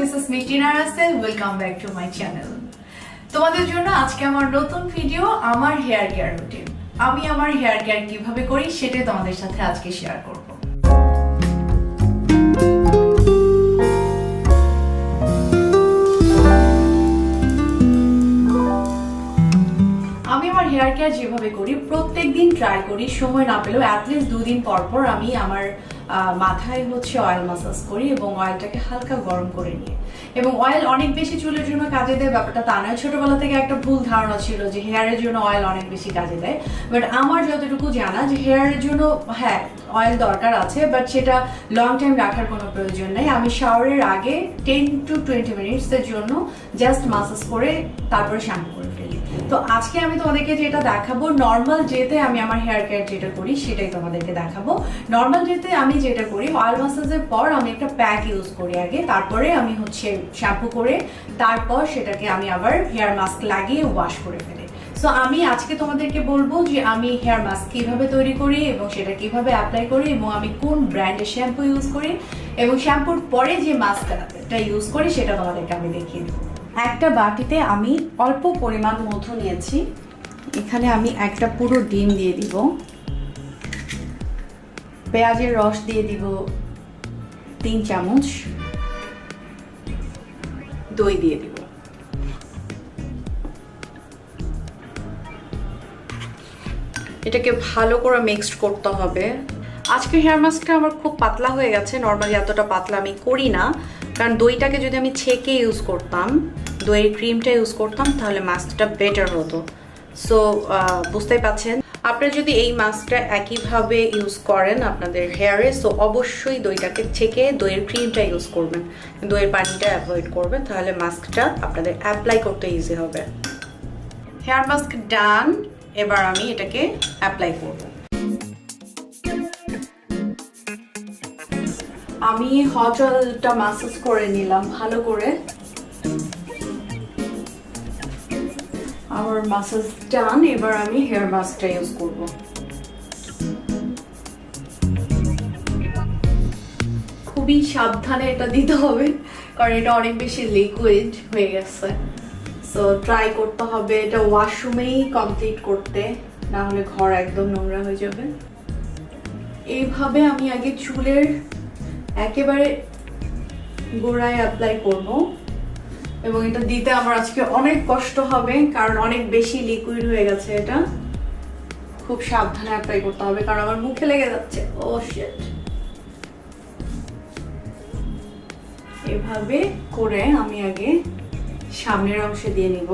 Mrs Mitina Russell, welcome back to my channel. তোমাদের জন্য আজকে আমার নতুন ভিডিও, আমার হেয়ার কেয়ার রুটিন। আমি আমার হেয়ার কেয়ার কিভাবে করি সেটাই তোমাদের সাথে আজকে শেয়ার করব। আমি আমার হেয়ার কেয়ার যেভাবে করি প্রত্যেকদিন ট্রাই করি, সময় না পেলেও অ্যাটলিস্ট 2 দিন পর পর আমি আমার মাথায় অয়েল মাসাজ করি এবং অয়েলটাকে হালকা গরম করে নিয়ে, এবং অয়েল অনেক বেশি চুলের জন্য কাজে দেয় ব্যাপারটা তা নয়। ছোটবেলা থেকে একটা ভুল ধারণা ছিল যে হেয়ারের জন্য অয়েল অনেক বেশি কাজে দেয়, বাট আমার যতটুকু জানা যে হেয়ারের জন্য হ্যাঁ অয়েল দরকার আছে, বাট সেটা লং টাইম রাখার কোনো প্রয়োজন নেই। আমি শাওয়ারের আগে 10 to 20 মিনিটসের জন্য জাস্ট মাসাজ করে তারপরে শ্যাম্পু করে ফেলি। তো আজকে আমি তোমাদেরকে যেটা দেখাবো, নর্মাল ডেতে আমি আমার হেয়ার কেয়ার যেটা করি সেটাই তোমাদেরকে দেখাবো। নর্মাল ডেতে আমি যেটা করি, অয়েল মাসাজের পর আমি একটা প্যাক ইউজ করি আগে, তারপরে আমি শ্যাম্পু করে তারপর সেটাকে আমি আবার হেয়ার মাস্ক লাগিয়ে ওয়াশ করে ফেলি। সো আমি আজকে তোমাদেরকে বলবো যে আমি হেয়ার মাস্ক কিভাবে তৈরি করি এবং সেটা কিভাবে অ্যাপ্লাই করি এবং আমি কোন ব্র্যান্ডের শ্যাম্পু ইউজ করি এবং শ্যাম্পুর পরে যে মাস্কটা ইউজ করি সেটা তোমাদেরকে আমি দেখিয়ে দেবো। একটা বাটিতে আমি অল্প পরিমাণ মধু নিয়েছি, এখানে আমি একটা পুরো ডিম দিয়ে দিব, পেঁয়াজের রস দিয়ে দিব 3 চামচ, দই দিয়ে দিব। এটাকে ভালো করে মিক্সড করতে হবে। আজকে হেয়ার মাস্কটা আমার খুব পাতলা হয়ে গেছে, নর্মালি এতটা পাতলা আমি করি না, কারণ দইটাকে যদি আমি ছেঁকে ইউজ করতাম, দইয়ের ক্রিমটা ইউজ করতাম, তাহলে মাস্কটা বেটার হতো। সো বুঝতেই পাচ্ছেন, আপনারা যদি এই মাস্কটা একইভাবে ইউজ করেন আপনাদের হেয়ারে, সো অবশ্যই দইটাকে ছেঁকে দইয়ের ক্রিমটা ইউজ করবেন, দইয়ের পানিটা অ্যাভয়েড করবেন, তাহলে মাস্কটা আপনাদের অ্যাপ্লাই করতে ইজি হবে। হেয়ার মাস্ক ডান, এবার আমি এটাকে অ্যাপ্লাই করব। আমি হট অয়েলটা মাসাজ করে নিলাম ভালো করে, আমার মাসাজ ডান। এবার আমি হেয়ার মাস্কটা ইউজ করব। খুবই সাবধানে এটা দিতে হবে, কারণ এটা অনেক বেশি লিকুইড হয়ে গেছে। সো ট্রাই করতে হবে এটা ওয়াশরুমেই কমপ্লিট করতে, না হলে ঘর একদম নোংরা হয়ে যাবে। এইভাবে আমি আগে চুলের একেবারে গোড়ায় অ্যাপ্লাই করব, এবং এটা দিতে আমার আজকে অনেক কষ্ট হবে কারণ অনেক বেশি লিকুইড হয়ে গেছে। এটা খুব সাবধানে অ্যাপ্লাই করতে হবে কারণ আমার মুখে লেগে যাচ্ছে। ও শিট। এভাবে করে আমি আগে সামনের অংশে দিয়ে নিব।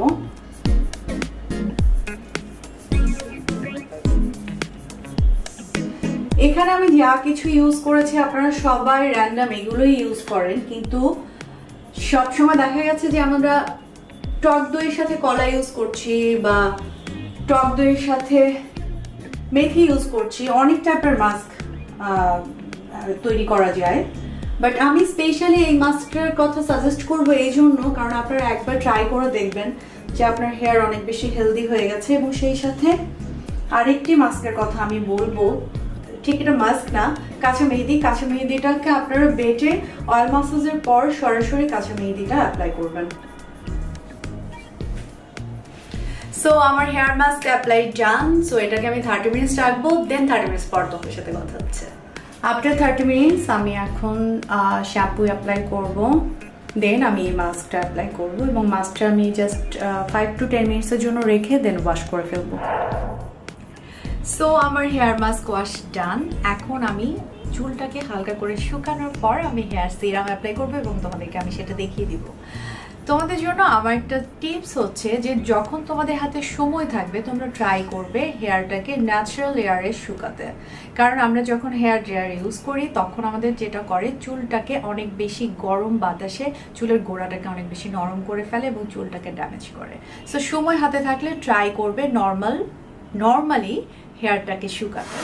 এখানে আমি যা কিছু ইউজ করেছি আপনারা সবাই র্যান্ডম এগুলোই ইউজ করেন, কিন্তু সবসময় দেখা গেছে যে আমরা টক দইয়ের সাথে কলা ইউজ করছি বা টক দইয়ের সাথে মেথি ইউজ করছি, অনেক টাইপের মাস্ক তৈরি করা যায়। বাট আমি স্পেশালি এই মাস্কটার কথা সাজেস্ট করবো এই জন্য, কারণ আপনারা একবার ট্রাই করে দেখবেন যে আপনার হেয়ার অনেক বেশি হেলদি হয়ে গেছে। এবং সেই সাথে আরেকটি মাস্কের কথা আমি বলবো, ঠিক এটা মাস্ক না, কাঁচা মেহেদি। কাঁচা মেহেদিটাকে আপনারা বেটে অয়েল মাসাজের পর সরাসরি কাঁচা মেহেদিটা অ্যাপ্লাই করবেন। সো আমার হেয়ার মাস্ক অ্যাপ্লাই ডান। সো এটাকে আমি 30 মিনিটস রাখবো, দেন 30 মিনিটস পর তোমাদের সাথে কথা হচ্ছে। আফটার 30 মিনিটস আমি এখন শ্যাম্পু অ্যাপ্লাই করব, দেন আমি এই মাস্কটা অ্যাপ্লাই করব, এবং মাস্কটা আমি জাস্ট 5 to 10 মিনিটসের জন্য রেখে দেন ওয়াশ করে ফেলবো। সো আমার হেয়ার মাস্ক ওয়াশ ডান। এখন আমি চুলটাকে হালকা করে শুকানোর পর আমি হেয়ার সিরাম অ্যাপ্লাই করবো এবং তোমাদেরকে আমি সেটা দেখিয়ে দিব। তোমাদের জন্য আমার একটা টিপস হচ্ছে যে যখন তোমাদের হাতে সময় থাকবে তোমরা ট্রাই করবে হেয়ারটাকে ন্যাচারাল এয়ারে শুকাতে, কারণ আমরা যখন হেয়ার ড্রায়ার ইউজ করি তখন আমাদের যেটা করে চুলটাকে অনেক বেশি গরম বাতাসে চুলের গোড়াটাকে অনেক বেশি নরম করে ফেলে এবং চুলটাকে ড্যামেজ করে। সো সময় হাতে থাকলে ট্রাই করবে নর্মালি হেয়ারটাকে শুকাতে।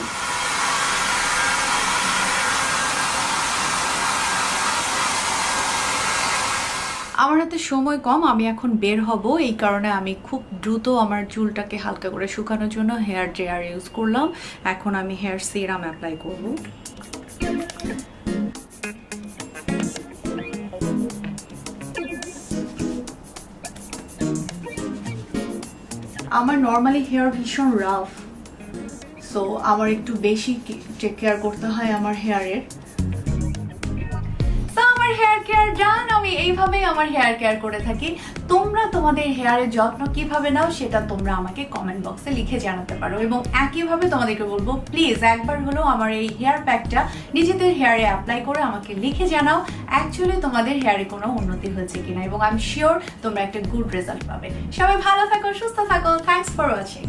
আমার হাতে সময় কম, আমি এখন বের হব, এই কারণে আমি খুব দ্রুত আমার চুলটাকে হালকা করে শুকানোর জন্য হেয়ার ড্রায়ার ইউজ করলাম। এখন আমি হেয়ার সিরাম অ্যাপ্লাই করব। আমার নর্মালি হেয়ার ভীষণ রাফ, সো আমার একটু বেশি টেক কেয়ার করতে হয় আমার হেয়ারের। আমার হেয়ার কেয়ার ডান, আমি এইভাবেই আমার হেয়ার কেয়ার করে থাকি। তোমরা তোমাদের হেয়ারের যত্ন কিভাবে নাও সেটা তোমরা আমাকে কমেন্ট বক্সে লিখে জানাতে পারো, এবং একইভাবে তোমাদেরকে বলবো প্লিজ একবার হলেও আমার এই হেয়ার প্যাকটা নিজেদের হেয়ারে অ্যাপ্লাই করে আমাকে লিখে জানাও অ্যাকচুয়ালি তোমাদের হেয়ারে কোনো উন্নতি হয়েছে কিনা, এবং আই এম শিওর তোমরা একটা গুড রেজাল্ট পাবে। সবাই ভালো থাকো, সুস্থ থাকো। Thanks for watching.